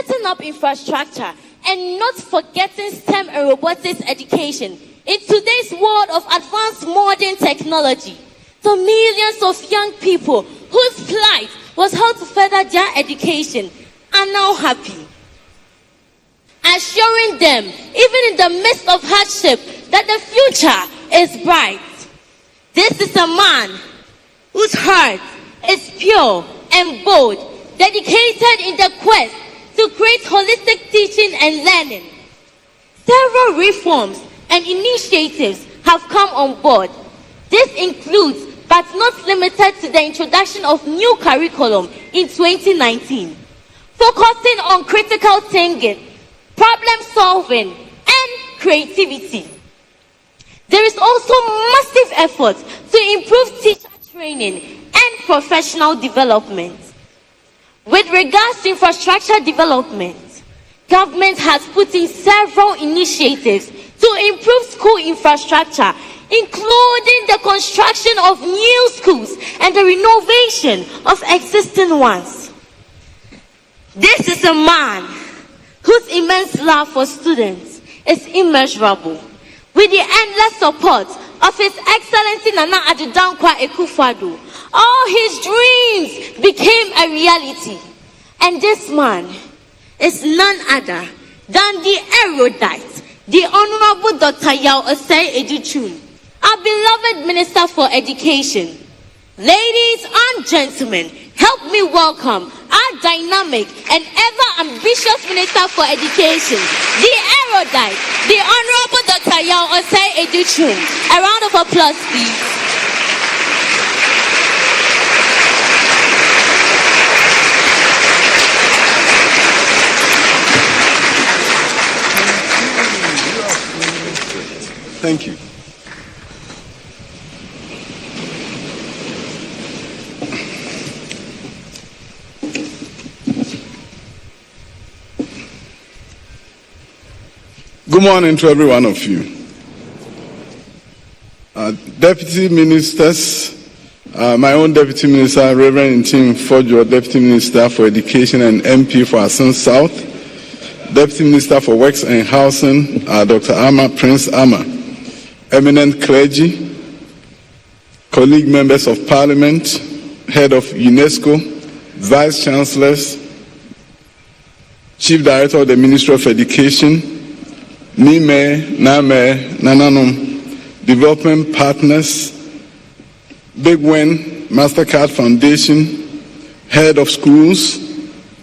setting up infrastructure, and not forgetting STEM and robotics education in today's world of advanced modern technology. The millions of young people whose plight was how to further their education are now happy, assuring them, even in the midst of hardship, that the future is bright. This is a man whose heart is pure and bold, dedicated in the quest to create holistic teaching and learning. Several reforms and initiatives have come on board. This includes, but not limited to, the introduction of new curriculum in 2019, focusing on critical thinking, problem solving, and creativity. There is also massive effort to improve teacher training and professional development. With regards to infrastructure development, government has put in several initiatives to improve school infrastructure, including the construction of new schools and the renovation of existing ones. This is a man whose immense love for students is immeasurable. With the endless support of His Excellency Nana Addo Dankwa Akufo-Addo, all his dreams became a reality. And this man is none other than the erudite, the Honorable Dr. Yao Osei-Edu-Chum, our beloved Minister for Education. Ladies and gentlemen, help me welcome our dynamic and ever-ambitious Minister for Education, the erudite, the Honorable Dr. Yao Osei-Edu-Chum. A round of applause, please. Thank you. Good morning to every one of you. Deputy Ministers, my own Deputy Minister, Reverend Ntim Fojo, Deputy Minister for Education and MP for Asan South, Deputy Minister for Works and Housing, Dr. Prince Ama, eminent clergy, colleague members of Parliament, Head of UNESCO, Vice Chancellors, Chief Director of the Ministry of Education, Nime, Name, Nananom, Development Partners, GHOne, MasterCard Foundation, Head of Schools,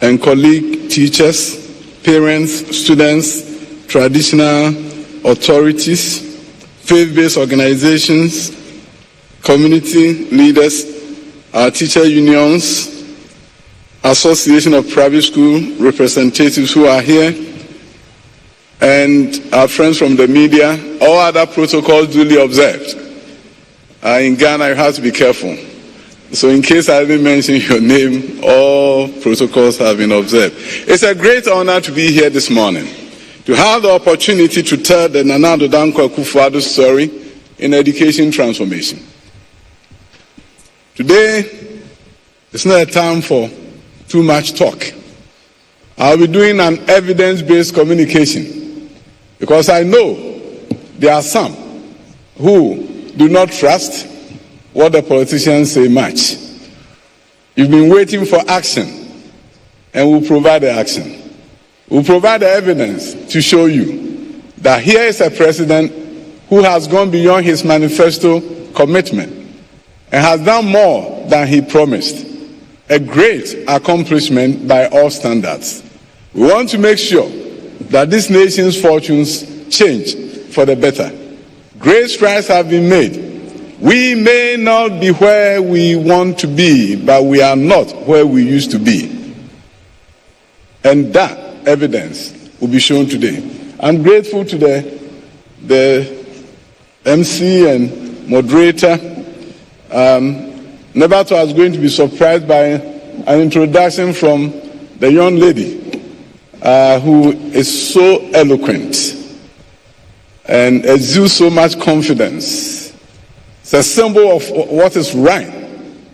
and colleague teachers, parents, students, traditional authorities, faith-based organizations, community leaders, our teacher unions, Association of Private School representatives who are here, and our friends from the media, all other protocols duly observed. In Ghana, you have to be careful. So in case I didn't mention your name, all protocols have been observed. It's a great honor to be here this morning, to have the opportunity to tell the Nana Addo Dankwa Akufo-Addo story in education transformation. Today, it's not a time for too much talk. I'll be doing an evidence-based communication because I know there are some who do not trust what the politicians say much. You've been waiting for action, and we'll provide the action. We'll provide the evidence to show you that here is a president who has gone beyond his manifesto commitment and has done more than he promised. A great accomplishment by all standards. We want to make sure that this nation's fortunes change for the better. Great strides have been made. We may not be where we want to be, but we are not where we used to be. And that evidence will be shown today. I'm grateful to the MC and moderator. Nebato was going to be surprised by an introduction from the young lady who is so eloquent and exudes so much confidence. It's a symbol of what is right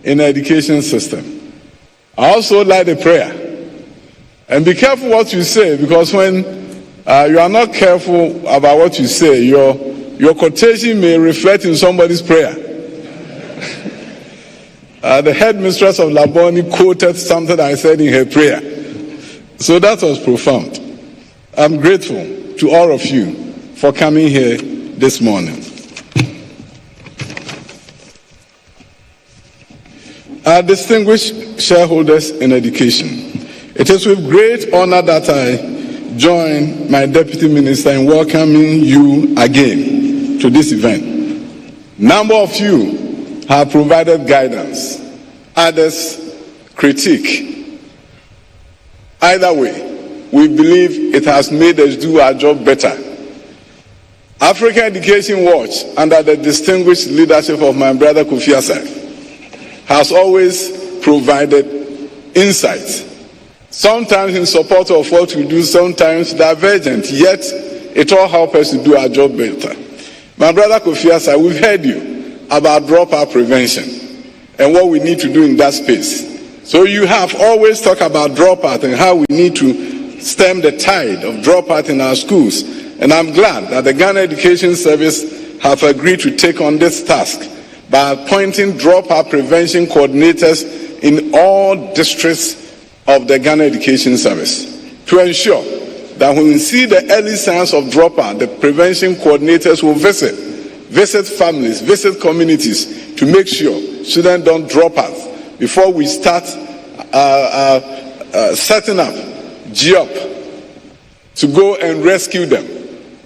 in the education system. I also like the prayer And be careful what you say, because when you are not careful about what you say, your quotation may reflect in somebody's prayer. The headmistress of Laboni quoted something I said in her prayer. So that was profound. I'm grateful to all of you for coming here this morning. Our distinguished shareholders in education, it is with great honor that I join my deputy minister in welcoming you again to this event. Number of you have provided guidance, others critique. Either way, we believe it has made us do our job better. African Education Watch, under the distinguished leadership of my brother Kofi Asai, has always provided insights, sometimes in support of what we do, sometimes divergent, yet it all helps us to do our job better. My brother Kofi Asai, we've heard you about dropout prevention and what we need to do in that space. So you have always talked about dropout and how we need to stem the tide of dropout in our schools. And I'm glad that the Ghana Education Service have agreed to take on this task by appointing dropout prevention coordinators in all districts of the Ghana Education Service to ensure that when we see the early signs of dropout, the prevention coordinators will visit families, visit communities to make sure students don't drop out before we start setting up GHOne to go and rescue them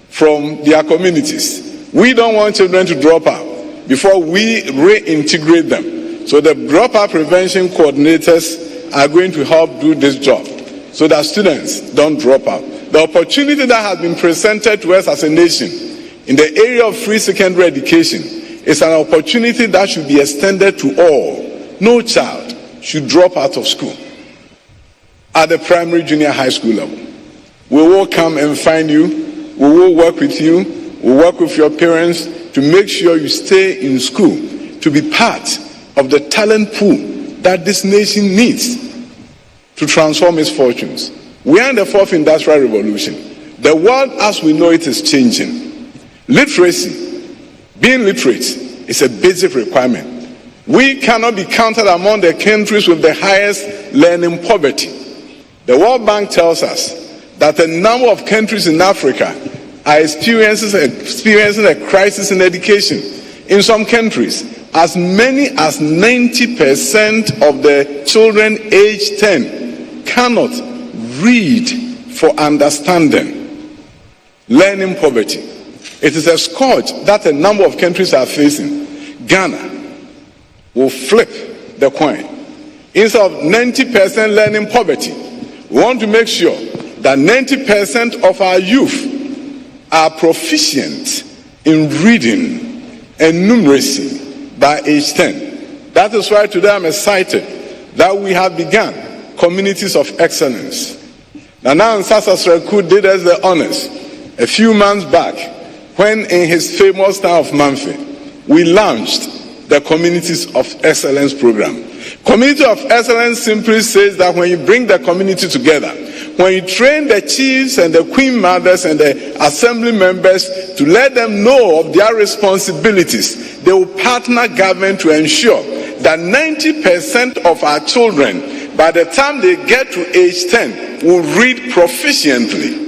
from their communities. We don't want children to drop out before we reintegrate them. So the dropout prevention coordinators are going to help do this job so that students don't drop out. The opportunity that has been presented to us as a nation in the area of free secondary education is an opportunity that should be extended to all. No child should drop out of school at the primary, junior, high school level. We will come and find you. We will work with you. We'll work with your parents to make sure you stay in school to be part of the talent pool that this nation needs to transform its fortunes. We are in the fourth industrial revolution. The world as we know it is changing. Literacy, being literate, is a basic requirement. We cannot be counted among the countries with the highest learning poverty. The World Bank tells us that a number of countries in Africa are experiencing a crisis in education. In some countries, as many as 90% of the children aged 10 cannot read for understanding. Learning poverty. It is a scourge that a number of countries are facing. Ghana will flip the coin. Instead of 90% learning poverty, we want to make sure that 90% of our youth are proficient in reading and numeracy by age 10. That is why today I'm excited that we have begun communities of excellence. Nana Nsasa Sreku did us the honors a few months back when in his famous town of Manfi, we launched the Communities of Excellence program. Community of Excellence simply says that when you bring the community together, when you train the chiefs and the queen mothers and the assembly members to let them know of their responsibilities, they will partner government to ensure that 90% of our children, by the time they get to age 10, will read proficiently.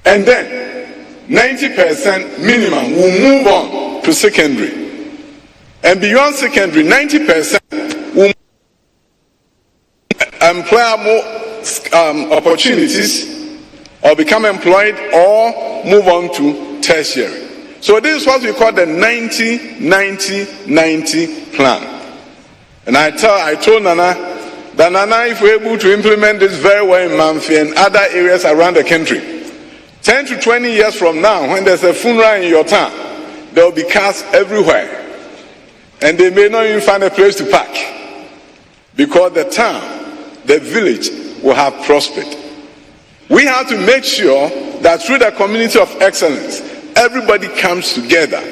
And then 90% minimum will move on to secondary. And beyond secondary, 90% will employ more opportunities or become employed or move on to tertiary. So this is what we call the 90-90-90 plan. And I told Nana that Nana, if we're able to implement this very well in Manfi and other areas around the country, 10 to 20 years from now, when there's a funeral in your town, there will be cars everywhere. And they may not even find a place to park because the town, the village will have prospered. We have to make sure that through the community of excellence, everybody comes together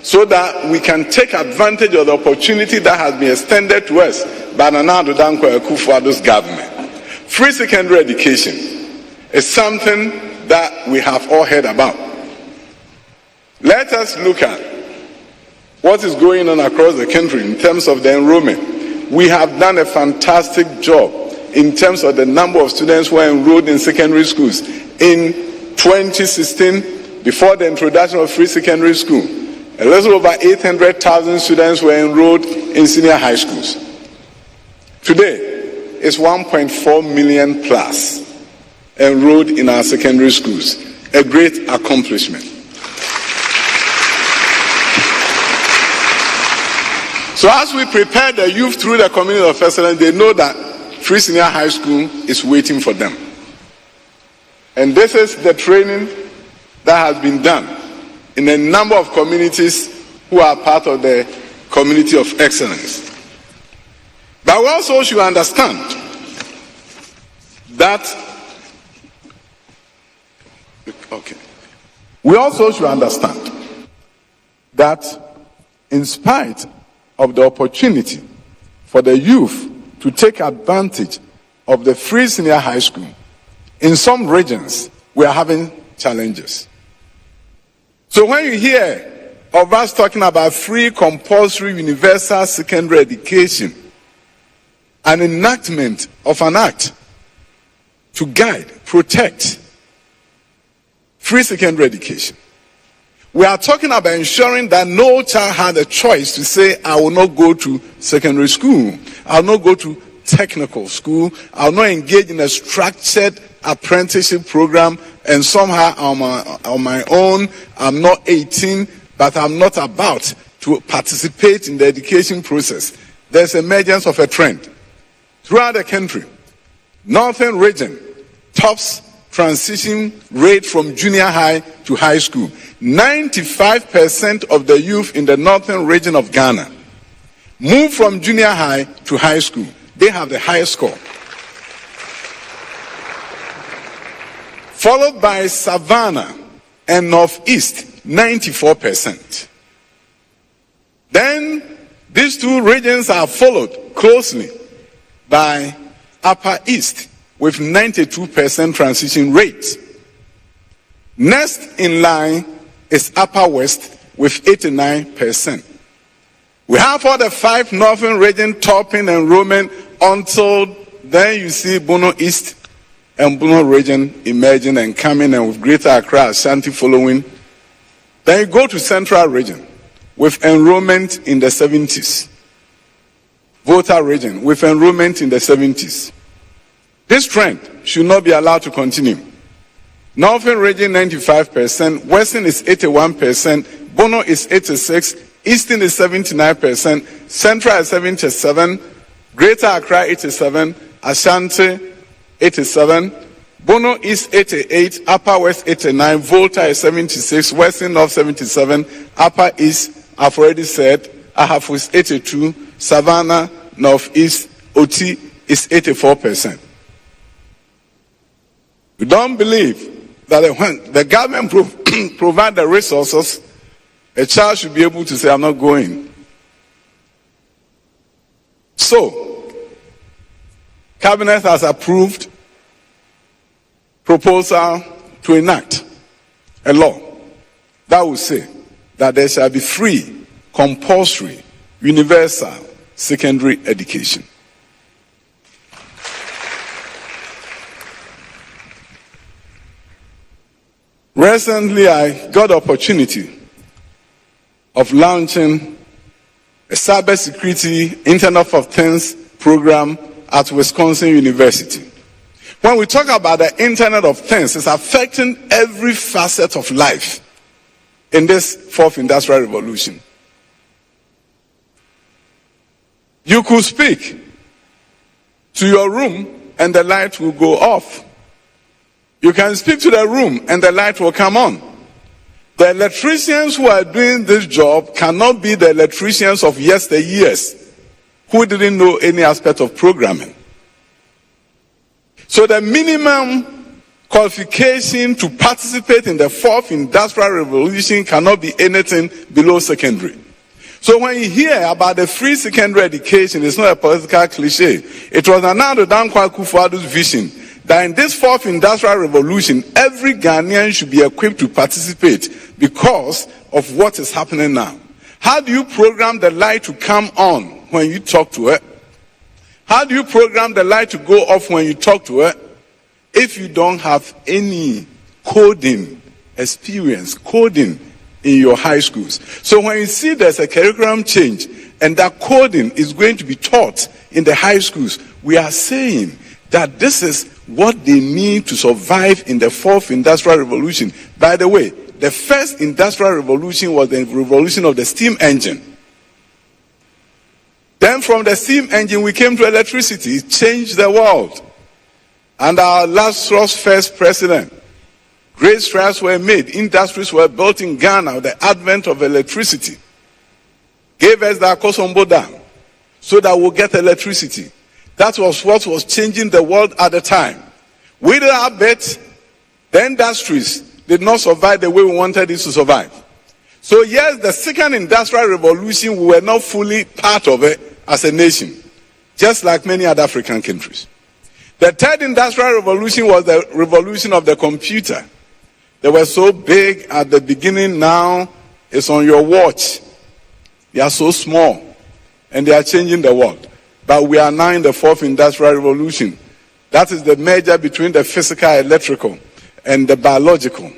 so that we can take advantage of the opportunity that has been extended to us by Nana Addo Dankwa Akufo-Addo's government. free secondary education is something that we have all heard about. Let us look at what is going on across the country in terms of the enrollment. We have done a fantastic job in terms of the number of students who are enrolled in secondary schools. In 2016, before the introduction of free secondary school, a little over 800,000 students were enrolled in senior high schools. Today, it's 1.4 million plus enrolled in our secondary schools. A great accomplishment. So as we prepare the youth through the community of excellence, they know that free senior high school is waiting for them. And this is the training that has been done in a number of communities who are part of the community of excellence. But we also should understand that in spite of the opportunity for the youth to take advantage of the free senior high school, in some regions we are having challenges. So when you hear of us talking about free compulsory universal secondary education, an enactment of an act to guide, protect free secondary education, we are talking about ensuring that no child had a choice to say, I will not go to secondary school, I will not go to technical school, I will not engage in a structured apprenticeship program, and somehow on my own, I'm not 18, but I'm not about to participate in the education process. There's emergence of a trend throughout the country. Northern region tops transition rate from junior high to high school. 95% of the youth in the northern region of Ghana move from junior high to high school. They have the highest score. Followed by Savannah and Northeast, 94%. Then these two regions are followed closely by Upper East with 92% transition rate. Next in line is Upper West with 89%. We have all the 5 northern region topping enrollment until then you see Bono East and Bono region emerging and coming, and with Greater Accra, Ashanti following. Then you go to Central region with enrollment in the 70s. Volta region with enrollment in the 70s. This trend should not be allowed to continue. Northern region 95%, Western is 81%, Bono is 86%, Eastern is 79%, Central is 77%, Greater Accra 87%, Ashanti 87%, Bono is 88%, Upper West 89%, Volta is 76%, Western North 77%, Upper East, I've already said, Ahafo is 82%, Savannah, Northeast, Oti is 84%. We don't believe that when the government provide the resources, a child should be able to say, I'm not going. So, Cabinet has approved proposal to enact a law that will say that there shall be free, compulsory, universal secondary education. Recently, I got the opportunity of launching a cybersecurity Internet of Things program at Wisconsin University. When we talk about the Internet of Things, it's affecting every facet of life in this 4th Industrial Revolution. You could speak to your room and the light will go off. You can speak to the room and the light will come on. The electricians who are doing this job cannot be the electricians of yesteryears who didn't know any aspect of programming. So the minimum qualification to participate in the 4th Industrial Revolution cannot be anything below secondary. So when you hear about the free secondary education, it's not a political cliche. It was Nana Dankwa Akufo-Addo's vision that in this fourth industrial revolution, every Ghanaian should be equipped to participate because of what is happening now. How do you program the light to come on when you talk to her? How do you program the light to go off when you talk to her if you don't have any coding experience, coding in your high schools? So when you see there's a curriculum change and that coding is going to be taught in the high schools, we are saying that this is what they need to survive in the fourth industrial revolution. By the way, the first industrial revolution was the revolution of the steam engine. Then from the steam engine, we came to electricity. It changed the world. And our last first president, great strides were made. Industries were built in Ghana. The advent of electricity gave us the Akosombo Dam so that we'll get electricity. That was what was changing the world at the time. Without it, the industries did not survive the way we wanted it to survive. So yes, the second industrial revolution, we were not fully part of it as a nation, just like many other African countries. The third industrial revolution was the revolution of the computer. They were so big at the beginning, now it's on your watch. They are so small, and they are changing the world. But we are now in the fourth industrial revolution. That is the merger between the physical, electrical, and the biological.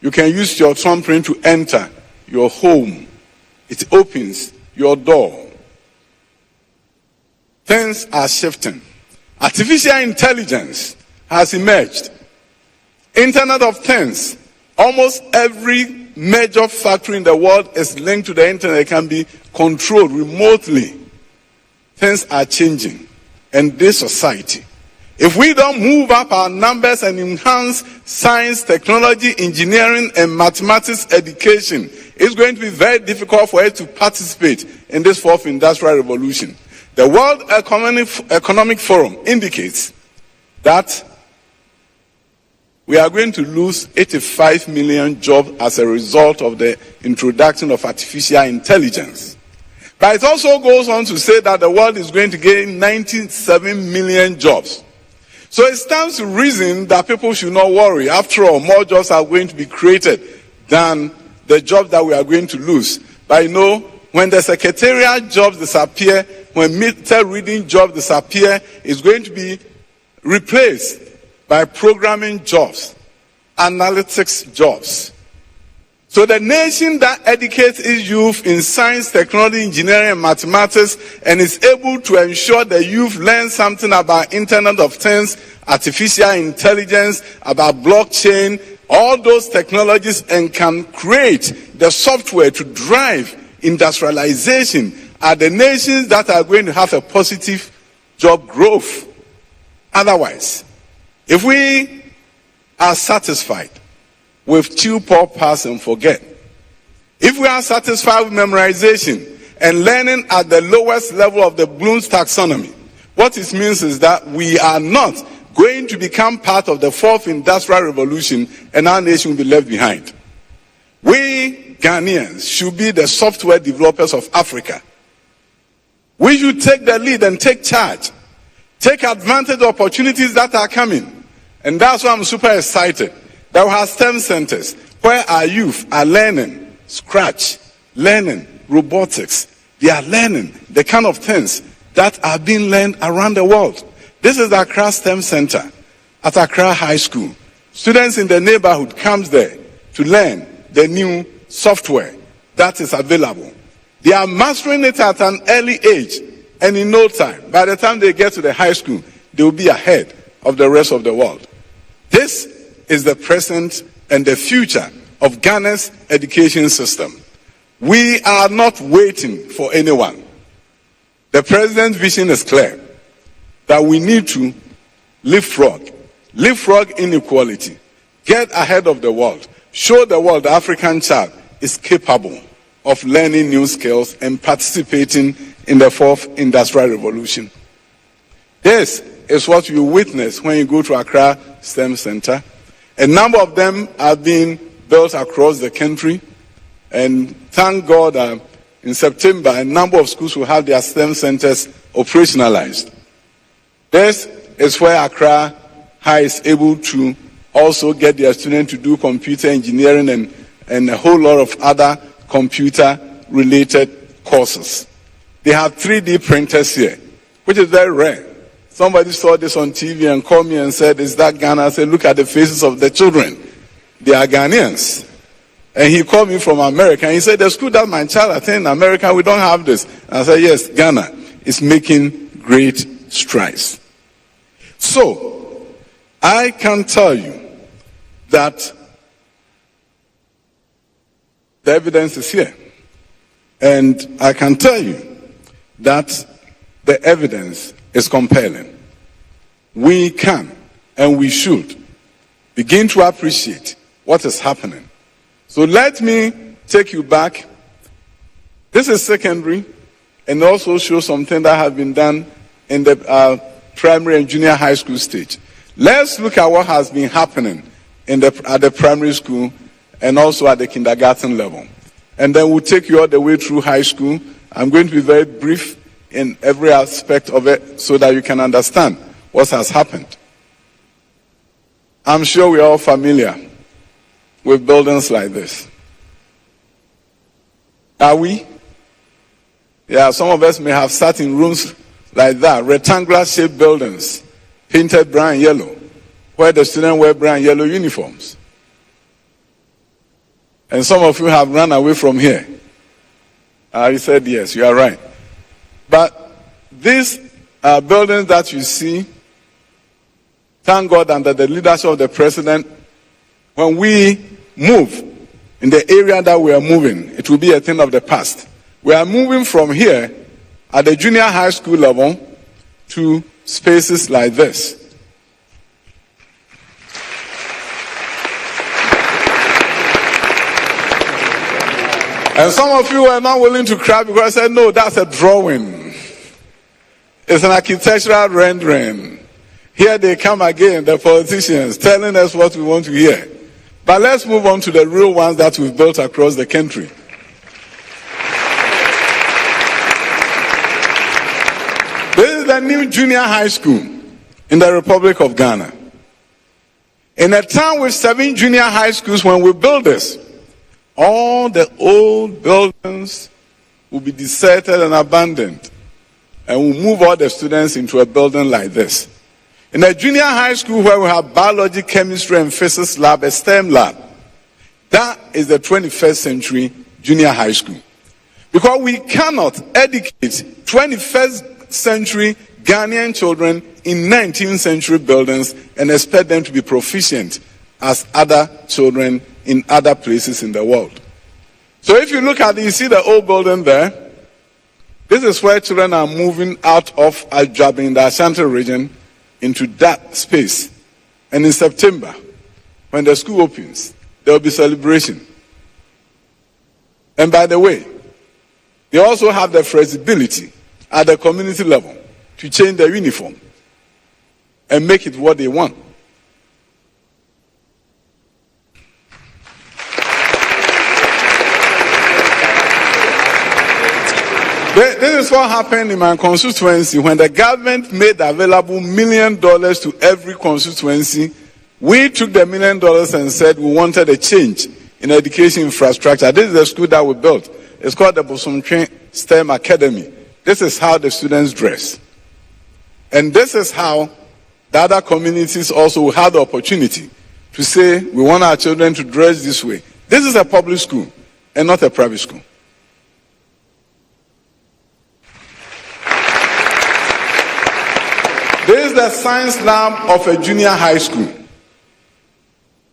You can use your thumbprint to enter your home. It opens your door. Things are shifting. Artificial intelligence has emerged. Internet of Things. Almost every major factory in the world is linked to the internet. It can be controlled remotely. Things are changing in this society. If we don't move up our numbers and enhance science, technology, engineering, and mathematics education, it's going to be very difficult for us to participate in this fourth industrial revolution. The World Economic Forum indicates that we are going to lose 85 million jobs as a result of the introduction of artificial intelligence. But it also goes on to say that the world is going to gain 97 million jobs. So it stands to reason that people should not worry. After all, more jobs are going to be created than the jobs that we are going to lose. But you know, when the secretarial jobs disappear, when meter reading jobs disappear, it's going to be replaced by programming jobs, analytics jobs. So the nation that educates its youth in science, technology, engineering, and mathematics, and is able to ensure the youth learn something about Internet of Things, artificial intelligence, about blockchain, all those technologies, and can create the software to drive industrialization, are the nations that are going to have a positive job growth. Otherwise, if we are satisfied with chew, pour, pass, and forget, if we are satisfied with memorization and learning at the lowest level of the Bloom's taxonomy, what it means is that we are not going to become part of the fourth industrial revolution, and our nation will be left behind. We Ghanaians should be the software developers of Africa. We should take the lead and take charge. Take advantage of opportunities that are coming. And that's why I'm super excited that we have STEM centers where our youth are learning Scratch, learning robotics. They are learning the kind of things that are being learned around the world. This is the Accra STEM Center at Accra High School. Students in the neighborhood comes there to learn the new software that is available. They are mastering it at an early age, and in no time, by the time they get to the high school, they will be ahead of the rest of the world. This is the present and the future of Ghana's education system. We are not waiting for anyone. The president's vision is clear, that we need to leapfrog inequality, get ahead of the world, show the world the African child is capable of learning new skills and participating in the fourth industrial revolution. This is what you witness when you go to Accra STEM Center. A number of them are being built across the country, and thank God in September, a number of schools will have their STEM centers operationalized. This is where Accra High is able to also get their students to do computer engineering and a whole lot of other computer-related courses. They have 3D printers here, which is very rare. Somebody saw this on TV and called me and said, "Is that Ghana?" I said, "Look at the faces of the children. They are Ghanaians." And he called me from America, and he said, "The school that my child attends in America, we don't have this." And I said, "Yes, Ghana is making great strides." So, I can tell you that the evidence is here. And I can tell you that the evidence is compelling. We can and we should begin to appreciate what is happening. So let me take you back. This is secondary and also shows something that has been done in the primary and junior high school stage. Let's look at what has been happening at the primary school and also at the kindergarten level. And then we'll take you all the way through high school. I'm going to be very brief in every aspect of it so that you can understand what has happened. I'm sure we're all familiar with buildings like this. Are we? Yeah, some of us may have sat in rooms like that, rectangular shaped buildings, painted brown and yellow, where the students wear brown and yellow uniforms. And some of you have run away from here. You said yes, you are right. But these buildings that you see, thank God, under the leadership of the president, when we move in the area that we are moving, it will be a thing of the past. We are moving from here at the junior high school level to spaces like this. And some of you are not willing to cry because I said, "No, that's a drawing. It's an architectural rendering." Here they come again, the politicians, telling us what we want to hear. But let's move on to the real ones that we've built across the country. This is the new junior high school in the Republic of Ghana. In a town with 7 junior high schools, when we build this, all the old buildings will be deserted and abandoned. And we'll move all the students into a building like this. In a junior high school where we have biology, chemistry, and physics lab, a STEM lab, that is the 21st century junior high school. Because we cannot educate 21st century Ghanaian children in 19th century buildings and expect them to be proficient as other children in other places in the world. So if you look at it, you see the old building there. This is where children are moving out of Ajab in the Ashanti region into that space. And in September, when the school opens, there will be celebration. And by the way, they also have the flexibility at the community level to change their uniform and make it what they want. This is what happened in my constituency when the government made available $1 million to every constituency. We took the $1 million and said we wanted a change in education infrastructure. This is the school that we built. It's called the Bosomtwe STEM Academy. This is how the students dress. And this is how the other communities also have the opportunity to say we want our children to dress this way. This is a public school and not a private school. This is the science lab of a junior high school,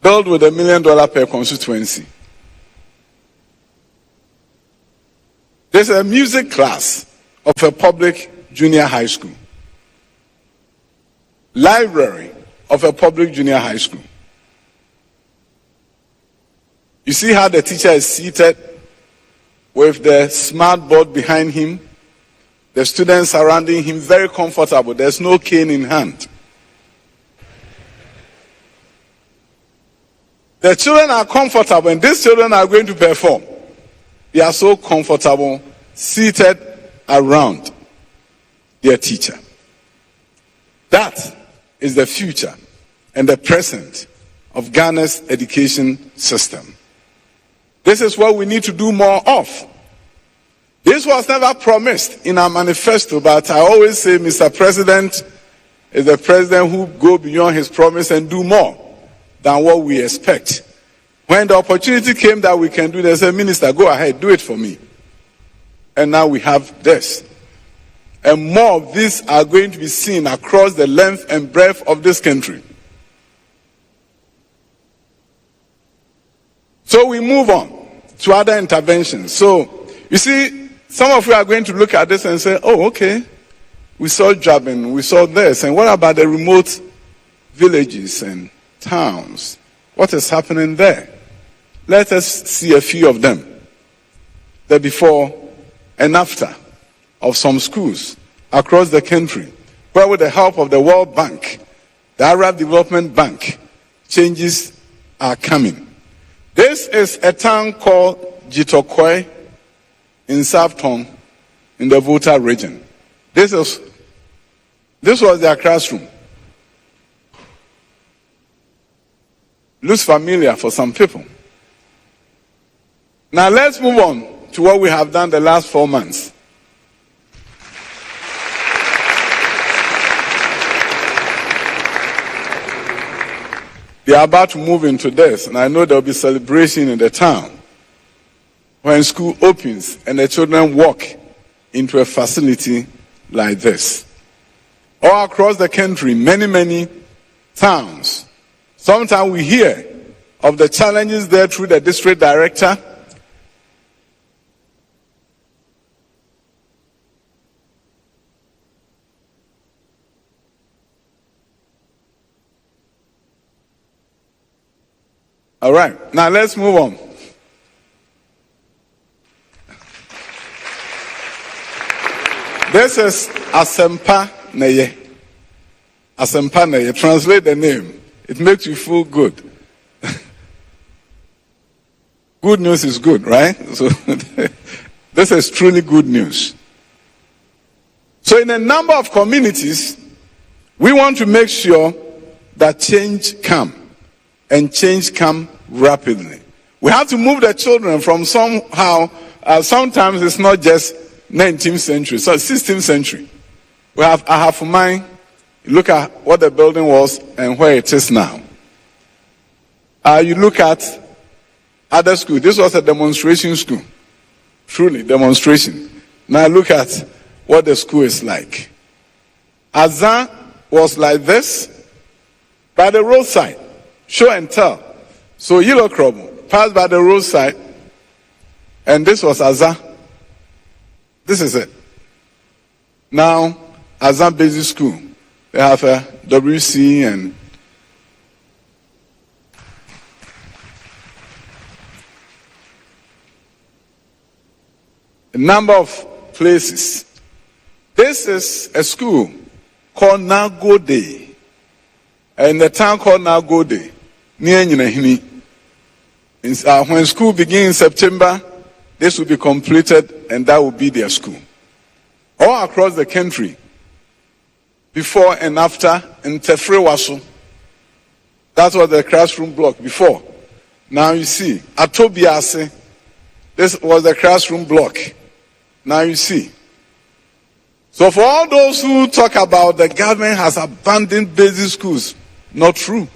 built with $1 million per constituency. This is a music class of a public junior high school. Library of a public junior high school. You see how the teacher is seated with the smart board behind him? The students surrounding him, very comfortable. There's no cane in hand. The children are comfortable, and these children are going to perform. They are so comfortable seated around their teacher. That is the future and the present of Ghana's education system. This is what we need to do more of. This was never promised in our manifesto, but I always say Mr. President is the president who go beyond his promise and do more than what we expect. When the opportunity came that we can do this, they said, Minister, go ahead, do it for me. And now we have this. And more of these are going to be seen across the length and breadth of this country. So we move on to other interventions. So, you see, some of you are going to look at this and say, oh, okay, we saw jabbing, we saw this, and what about the remote villages and towns? What is happening there? Let us see a few of them. The before and after of some schools across the country, where with the help of the World Bank, the Arab Development Bank, changes are coming. This is a town called GHOne in South Tong in the Volta region. This was their classroom. Looks familiar for some people. Now let's move on to what we have done the last 4 months. They are about to move into this, and I know there will be celebration in the town when school opens and the children walk into a facility like this. All across the country, many towns. Sometimes we hear of the challenges there through the district director. All right, now let's move on. This is Asempa Neye. Asempa Neye. Translate the name. It makes you feel good. Good news is good, right? So this is truly good news. So in a number of communities, we want to make sure that change comes. And change come rapidly. We have to move the children from somehow, sometimes it's not just 19th century, so 16th century. We have Ahafumai, look at what the building was and where it is now. You look at other schools. This was a demonstration school. Truly, demonstration. Now look at what the school is like. Azan was like this, by the roadside. Show and tell. So Yellow Krobo passed by the roadside, and this was Azan. This is it. Now, Azan Basic School. They have a WC and a number of places. This is a school called Nagode. In the town called Nagode. When school begins in September, this will be completed and that will be their school. All across the country, before and after, in Tefre Waso, that was the classroom block before. Now you see, Atobiase, this was the classroom block. Now you see. So for all those who talk about the government has abandoned basic schools, not true.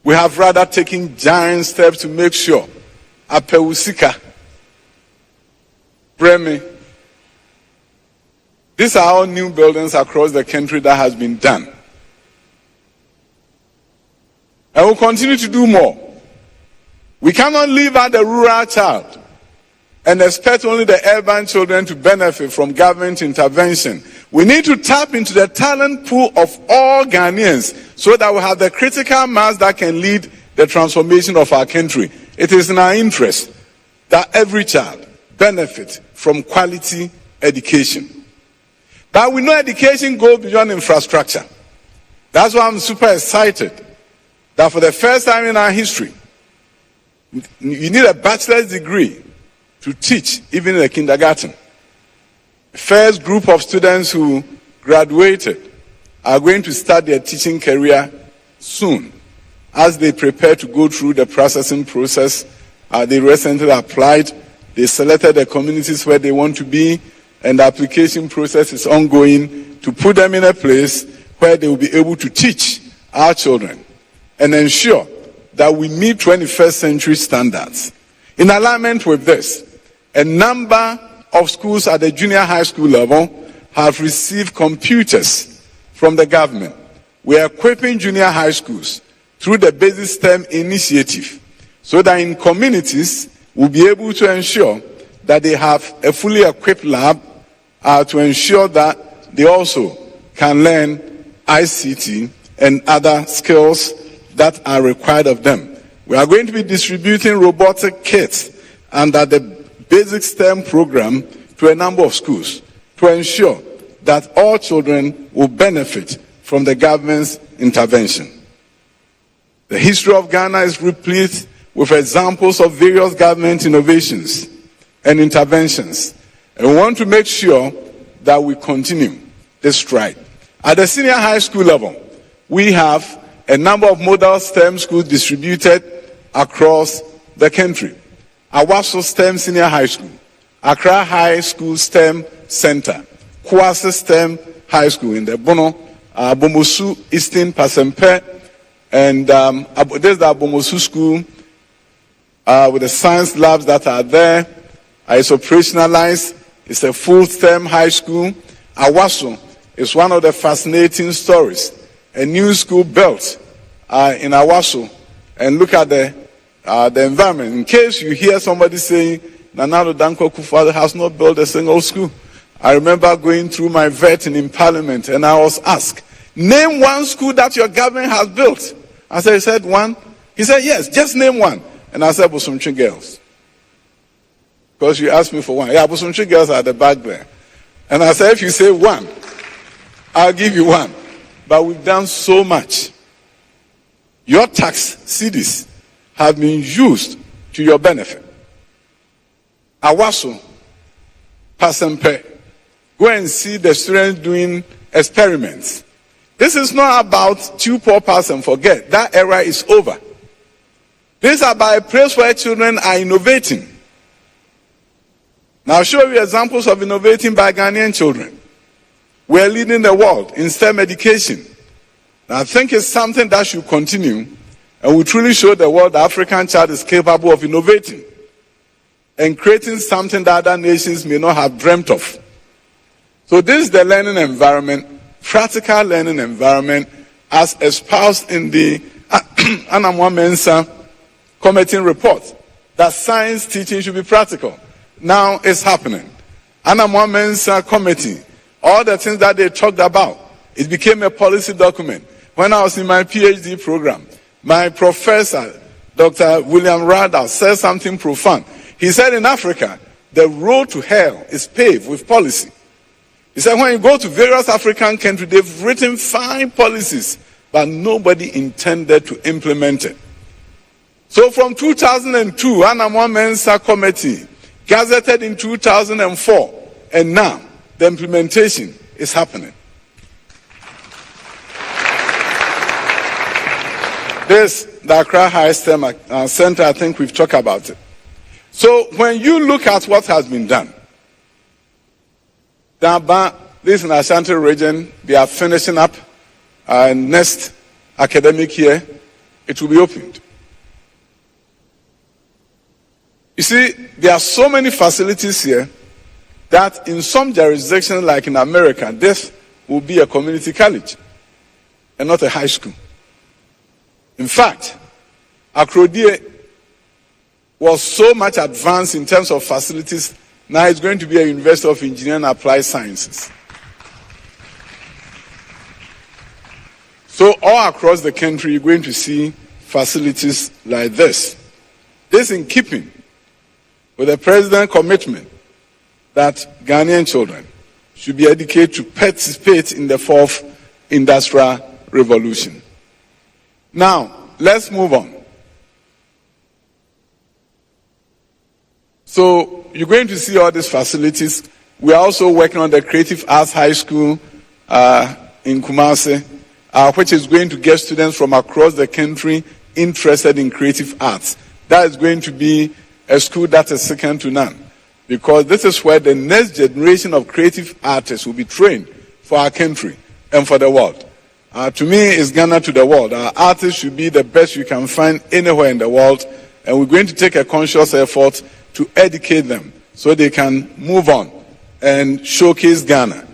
We have rather taken giant steps to make sure Apewusika, Breme, these are all new buildings across the country that has been done. And we'll continue to do more. We cannot leave out the rural child and expect only the urban children to benefit from government intervention. We need to tap into the talent pool of all Ghanaians so that we have the critical mass that can lead the transformation of our country. It is in our interest that every child benefit from quality education. But we know education goes beyond infrastructure. That's why I'm super excited that for the first time in our history, you need a bachelor's degree to teach, even in the kindergarten. The first group of students who graduated are going to start their teaching career soon. As they prepare to go through the processing process, they recently applied, they selected the communities where they want to be, and the application process is ongoing to put them in a place where they will be able to teach our children and ensure that we meet 21st century standards. In alignment with this, a number of schools at the junior high school level have received computers from the government. We are equipping junior high schools through the Basic STEM initiative so that in communities we'll be able to ensure that they have a fully equipped lab to ensure that they also can learn ICT and other skills that are required of them. We are going to be distributing robotic kits under the Basic STEM program to a number of schools to ensure that all children will benefit from the government's intervention. The history of Ghana is replete with examples of various government innovations and interventions. And we want to make sure that we continue this stride. At the senior high school level, we have a number of model STEM schools distributed across the country. Awaso STEM Senior High School, Accra High School STEM Center, Kwasi STEM High School in the Bono, Bomosu Eastern Pasempe, and there's the Bomosu School with the science labs that are there. It's operationalized. It's a full STEM high school. Awaso is one of the fascinating stories. A new school built in Awaso, and look at the environment. In case you hear somebody saying, Nana Danko Kufuor has not built a single school. I remember going through my vetting in Parliament, and I was asked, name one school that your government has built. I said, one? He said, yes, just name one. And I said, Bosomchi Girls. Because you asked me for one. Yeah, Bosomchi Girls are at the back there. And I said, if you say one, I'll give you one. But we've done so much. Your tax cedis have been used to your benefit. Awaso, Pasempe, go and see the students doing experiments. This is not about two poor person, forget. That era is over. This is about a place where children are innovating. Now I'll show you examples of innovating by Ghanaian children. We're leading the world in STEM education. And I think it's something that should continue, and will truly show the world the African child is capable of innovating and creating something that other nations may not have dreamt of. So this is the learning environment, practical learning environment, as espoused in the Anamwa Mensa committee report, that science teaching should be practical. Now it's happening. Anamwa Mensa committee, all the things that they talked about, it became a policy document. When I was in my PhD program, my professor, Dr. William Randall, said something profound. He said in Africa, the road to hell is paved with policy. He said when you go to various African countries, they've written fine policies, but nobody intended to implement it. So from 2002, Anamwa Mensa Committee gazetted in 2004, and now the implementation is happening. This, the Accra High STEM Center, I think we've talked about it. So when you look at what has been done, this in the Ashanti region, they are finishing up next academic year, it will be opened. You see, there are so many facilities here that in some jurisdictions, like in America, this will be a community college and not a high school. In fact, Akrodie was so much advanced in terms of facilities, now it's going to be a University of Engineering and Applied Sciences. So all across the country, you're going to see facilities like this. This in keeping with the President's commitment that Ghanaian children should be educated to participate in the fourth industrial revolution. Now, let's move on. So you're going to see all these facilities. We are also working on the Creative Arts High School in Kumasi, which is going to get students from across the country interested in creative arts. That is going to be a school that is second to none, because this is where the next generation of creative artists will be trained for our country and for the world. To me, it's Ghana to the world. Our artists should be the best you can find anywhere in the world, and we're going to take a conscious effort to educate them so they can move on and showcase Ghana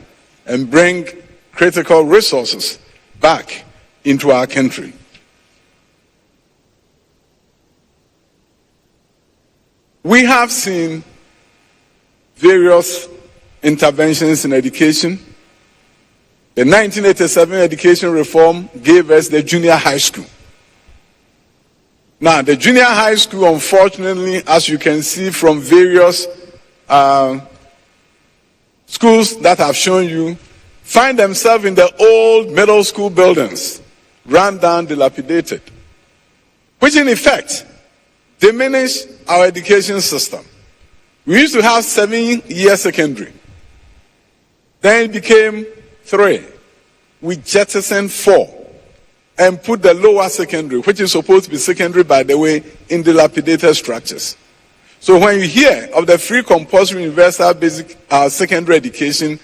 and bring critical resources back into our country. We have seen various interventions in education. The 1987 education reform gave us the junior high school. Now, the junior high school, unfortunately, as you can see from various schools that I've shown you, find themselves in the old middle school buildings, run down, dilapidated, which in effect diminish our education system. We used to have 7-year secondary. Then it became 3. We jettisoned 4 and put the lower secondary, which is supposed to be secondary, by the way, in dilapidated structures. So when you hear of the free compulsory universal basic secondary education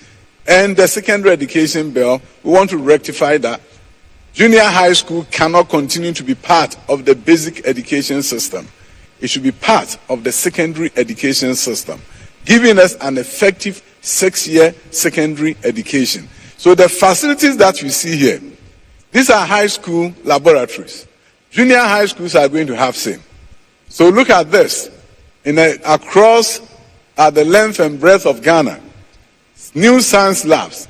and the secondary education bill, we want to rectify that. Junior high school cannot continue to be part of the basic education system. It should be part of the secondary education system, giving us an effective 6-year secondary education. So the facilities that you see here, these are high school laboratories. Junior high schools are going to have same. So look at this. Across the length and breadth of Ghana, new science labs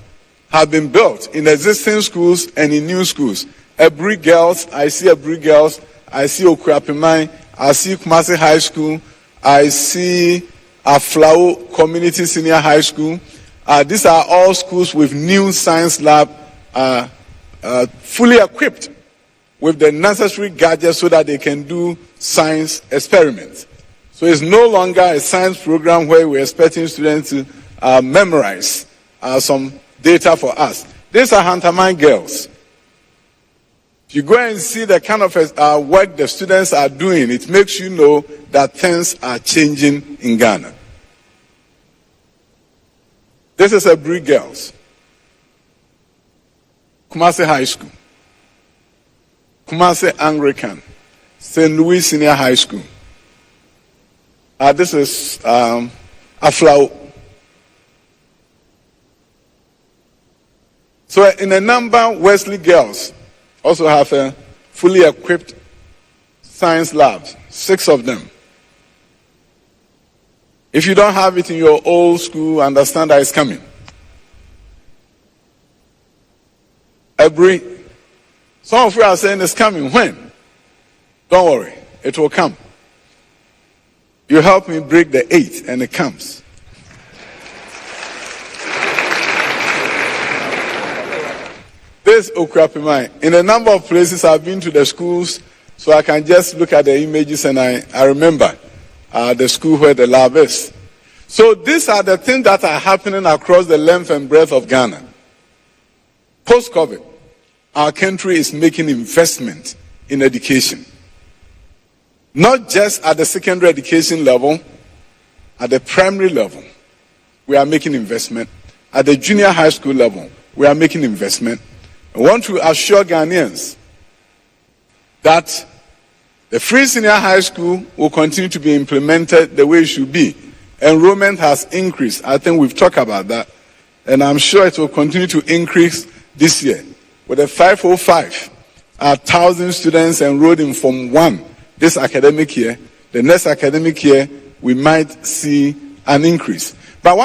have been built in existing schools and in new schools. Aburi Girls, I see Aburi Girls, I see Okuapimai, I see Kumasi High School, I see Aflao Community Senior High School. These are all schools with new science lab, fully equipped with the necessary gadgets so that they can do science experiments. So it's no longer a science program where we're expecting students to memorize some data for us. These are Hantamine girls. If you go and see the kind of work the students are doing, it makes you know that things are changing in Ghana. This is Aburi Girls. Kumasi High School. Kumasi Anglican. St. Louis Senior High School. This is Aflao. So in a number, Wesley Girls also have a fully equipped science labs, 6 of them. If you don't have it in your old school, understand that it's coming. Aburi, some of you are saying it's coming. When? Don't worry, it will come. You help me break the 8 and it comes. This Okuapimai. In a number of places I've been to the schools, so I can just look at the images and I remember the school where the lab is. So these are the things that are happening across the length and breadth of Ghana. Post-COVID, our country is making investment in education. Not just at the secondary education level, at the primary level, we are making investment. At the junior high school level, we are making investment. I want to assure Ghanaians that the free senior high school will continue to be implemented the way it should be. Enrollment has increased. I think we've talked about that. And I'm sure it will continue to increase this year. With a 505,000 students enrolled in Form 1 this academic year, the next academic year, we might see an increase. But one